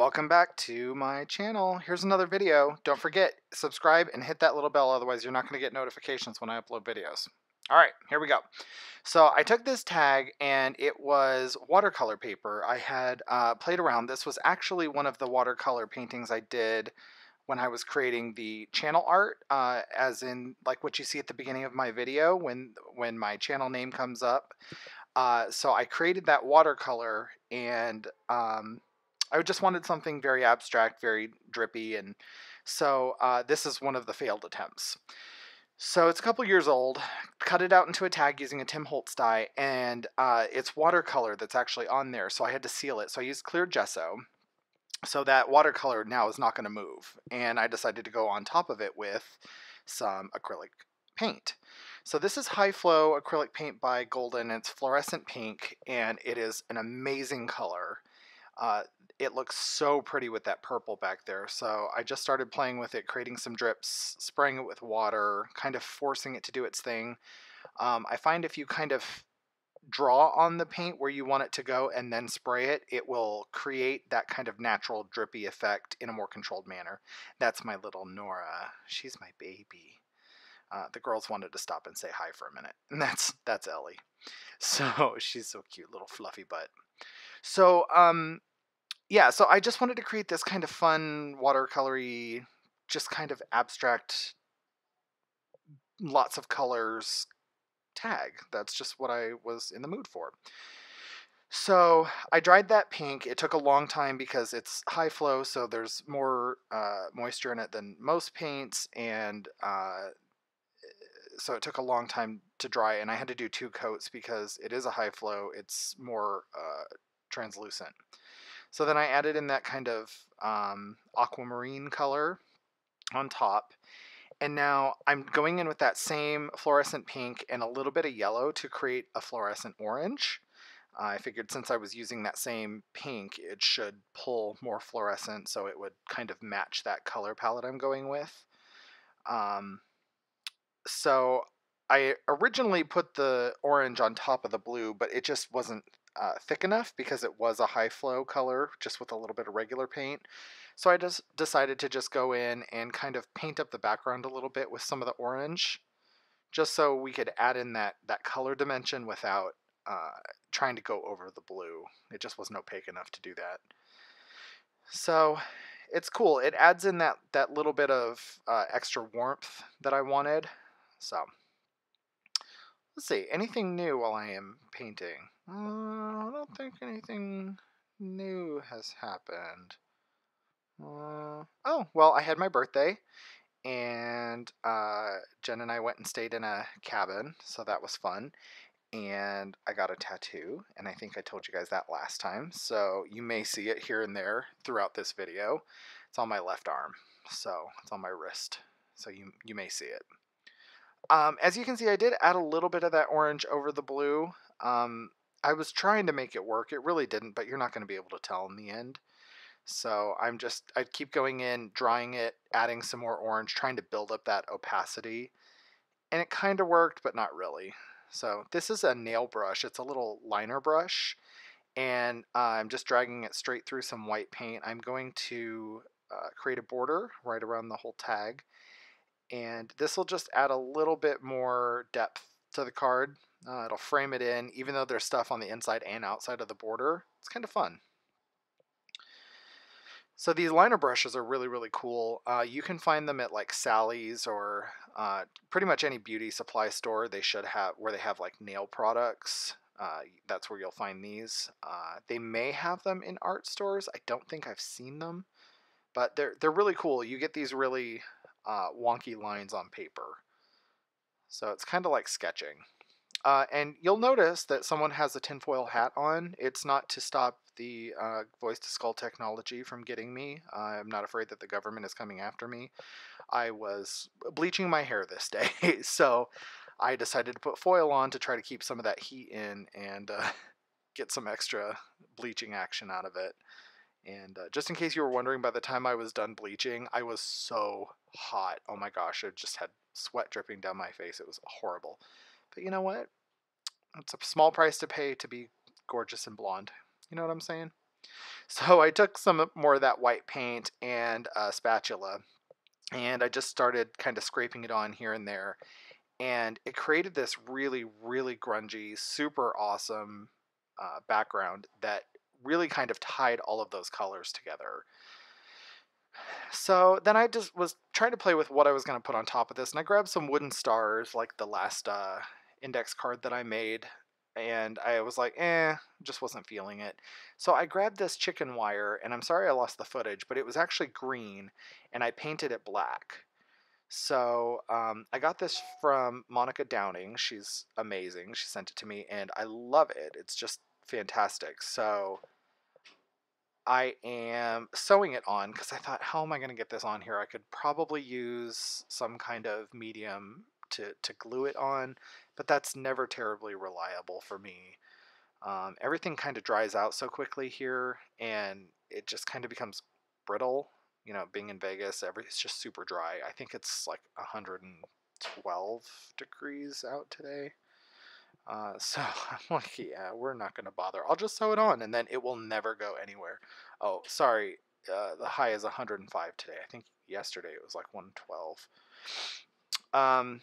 Welcome back to my channel. Here's another video. Don't forget, subscribe and hit that little bell, otherwise you're not going to get notifications when I upload videos. Alright, here we go. So I took this tag and it was watercolor paper. I had played around. This was actually one of the watercolor paintings I did when I was creating the channel art, as in like what you see at the beginning of my video when my channel name comes up. So I created that watercolor and I just wanted something very abstract, very drippy, and so this is one of the failed attempts. So it's a couple years old. Cut it out into a tag using a Tim Holtz die, and it's watercolor that's actually on there, so I had to seal it. So I used clear gesso, so that watercolor now is not going to move, and I decided to go on top of it with some acrylic paint. So this is High Flow acrylic paint by Golden. It's fluorescent pink, and it is an amazing color. It looks so pretty with that purple back there. So I just started playing with it, creating some drips, spraying it with water, kind of forcing it to do its thing. I find if you kind of draw on the paint where you want it to go and then spray it, it will create that kind of natural drippy effect in a more controlled manner. That's my little Nora. She's my baby. The girls wanted to stop and say hi for a minute, and that's Ellie. So she's so cute, little fluffy butt. So yeah, so I just wanted to create this kind of fun watercolory, just kind of abstract, lots of colors tag. That's just what I was in the mood for. So I dried that pink. It took a long time because it's high flow, so there's more moisture in it than most paints, and so it took a long time to dry, and I had to do 2 coats because it is a high flow. It's more translucent. So then I added in that kind of aquamarine color on top. And now I'm going in with that same fluorescent pink and a little bit of yellow to create a fluorescent orange. I figured since I was using that same pink, it should pull more fluorescent, so it would kind of match that color palette I'm going with. So I originally put the orange on top of the blue, but it just wasn't thick enough because it was a high flow color just with a little bit of regular paint. So I just decided to just go in and kind of paint up the background a little bit with some of the orange, just so we could add in that color dimension without trying to go over the blue. It just wasn't opaque enough to do that. So it's cool. It adds in that little bit of extra warmth that I wanted. So let's see, anything new while I am painting? I don't think anything new has happened. Oh, well, I had my birthday, and Jen and I went and stayed in a cabin, so that was fun. And I got a tattoo, and I think I told you guys that last time, so you may see it here and there throughout this video. It's on my left arm, so it's on my wrist, so you may see it. As you can see, I did add a little bit of that orange over the blue. I was trying to make it work. It really didn't, but you're not going to be able to tell in the end. So I keep going in, drying it, adding some more orange, trying to build up that opacity. And it kind of worked, but not really. So this is a nail brush. It's a little liner brush. And I'm just dragging it straight through some white paint. I'm going to create a border right around the whole tag. And this will just add a little bit more depth to the card. It'll frame it in, even though there's stuff on the inside and outside of the border. It's kind of fun. So these liner brushes are really, really cool. You can find them at like Sally's or pretty much any beauty supply store. They should have, where they have like nail products. That's where you'll find these. They may have them in art stores. I don't think I've seen them, but they're really cool. You get these really wonky lines on paper. So it's kind of like sketching. And you'll notice that someone has a tinfoil hat on. It's not to stop the voice-to-skull technology from getting me. I'm not afraid that the government is coming after me. I was bleaching my hair this day, so I decided to put foil on to try to keep some of that heat in and get some extra bleaching action out of it. And just in case you were wondering, by the time I was done bleaching, I was so hot. Oh my gosh, I just had sweat dripping down my face. It was horrible. But you know what? It's a small price to pay to be gorgeous and blonde. You know what I'm saying? So I took some more of that white paint and a spatula, and I just started kind of scraping it on here and there. And it created this really, really grungy, super awesome background that really kind of tied all of those colors together. So then I just was trying to play with what I was going to put on top of this, and I grabbed some wooden stars like the last index card that I made, and I was like, just wasn't feeling it. So I grabbed this chicken wire, and I'm sorry I lost the footage, but it was actually green, and I painted it black. So I got this from Monica Downing. She's amazing. She sent it to me, and I love it. It's just fantastic. So I am sewing it on because I thought, how am I going to get this on here? I could probably use some kind of medium to glue it on, but that's never terribly reliable for me. Everything kind of dries out so quickly here, and it just kind of becomes brittle. You know, being in Vegas, it's just super dry. I think it's like 112 degrees out today. So I'm like, yeah, we're not going to bother. I'll just sew it on, and then it will never go anywhere. Oh, sorry. The high is 105 today. I think yesterday it was like 112.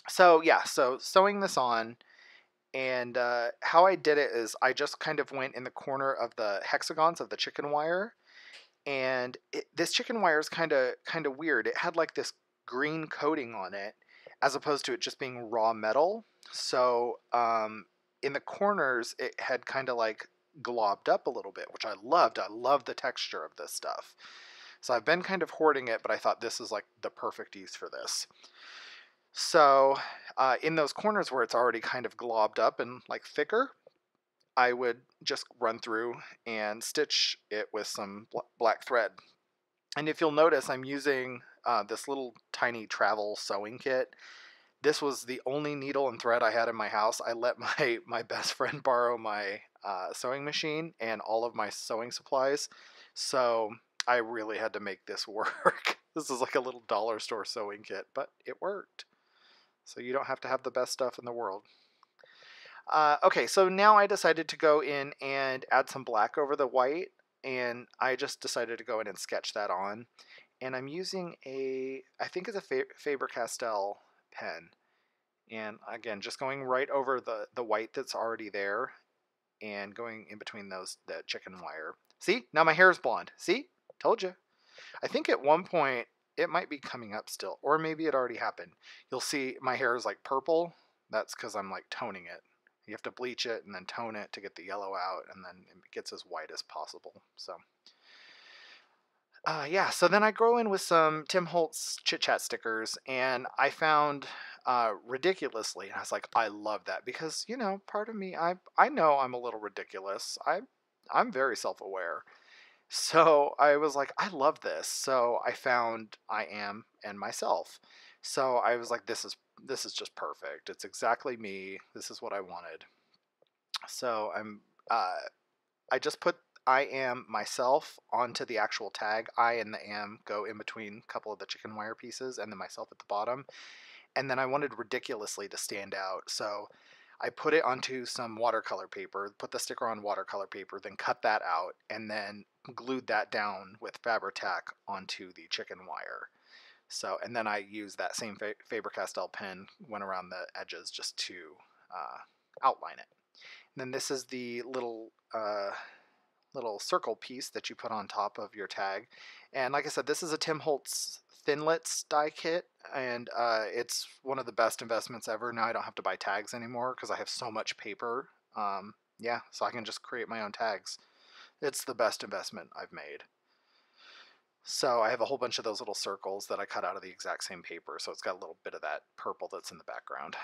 So yeah, so sewing this on, and how I did it is I just kind of went in the corner of the hexagons of the chicken wire, and this chicken wire is kind of weird. It had like this green coating on it, as opposed to it just being raw metal. So in the corners, it had kind of like globbed up a little bit, which I loved. I love the texture of this stuff. So I've been kind of hoarding it, but I thought this is like the perfect use for this. So in those corners where it's already kind of globbed up and like thicker, I would just run through and stitch it with some black thread. And if you'll notice, I'm using this little tiny travel sewing kit. This was the only needle and thread I had in my house. I let my best friend borrow my sewing machine and all of my sewing supplies. So I really had to make this work. This is like a little dollar store sewing kit, but it worked. So you don't have to have the best stuff in the world. Okay, so now I decided to go in and add some black over the white, and I just decided to go in and sketch that on. And I'm using I think it's a Faber-Castell pen. And again, just going right over the white that's already there and going in between that chicken wire. See, now my hair is blonde. See, told you. I think at one point it might be coming up still, or maybe it already happened. You'll see my hair is like purple. That's because I'm like toning it. You have to bleach it and then tone it to get the yellow out, and then it gets as white as possible. So yeah, so then I go in with some Tim Holtz Chit Chat stickers, and I found ridiculously, and I was like, I love that, because, you know, part of me, I know I'm a little ridiculous. I'm very self-aware. So I was like, I love this. So I found I Am and Myself. So I was like, this is just perfect. It's exactly me. This is what I wanted. So I just put I Am Myself onto the actual tag. I and the Am go in between a couple of the chicken wire pieces, and then Myself at the bottom. And then I wanted ridiculously to stand out. So I put it onto some watercolor paper, put the sticker on watercolor paper, then cut that out, and then glued that down with Fabri-Tac onto the chicken wire. So, and then I used that same Faber-Castell pen, went around the edges just to outline it. And then this is the little circle piece that you put on top of your tag. And like I said, this is a Tim Holtz Thinlits die kit, and it's one of the best investments ever. Now I don't have to buy tags anymore because I have so much paper. Yeah, so I can just create my own tags. It's the best investment I've made. So I have a whole bunch of those little circles that I cut out of the exact same paper, so it's got a little bit of that purple that's in the background.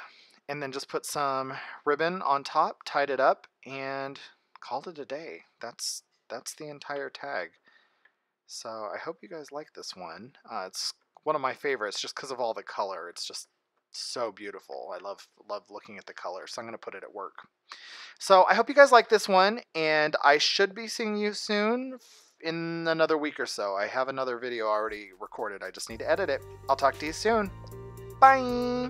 And then just put some ribbon on top, tied it up, and called it a day. That's the entire tag. So I hope you guys like this one. It's one of my favorites just because of all the color. It's just so beautiful. I love looking at the color, so I'm going to put it at work. So I hope you guys like this one, and I should be seeing you soon in another week or so. I have another video already recorded. I just need to edit it. I'll talk to you soon. Bye!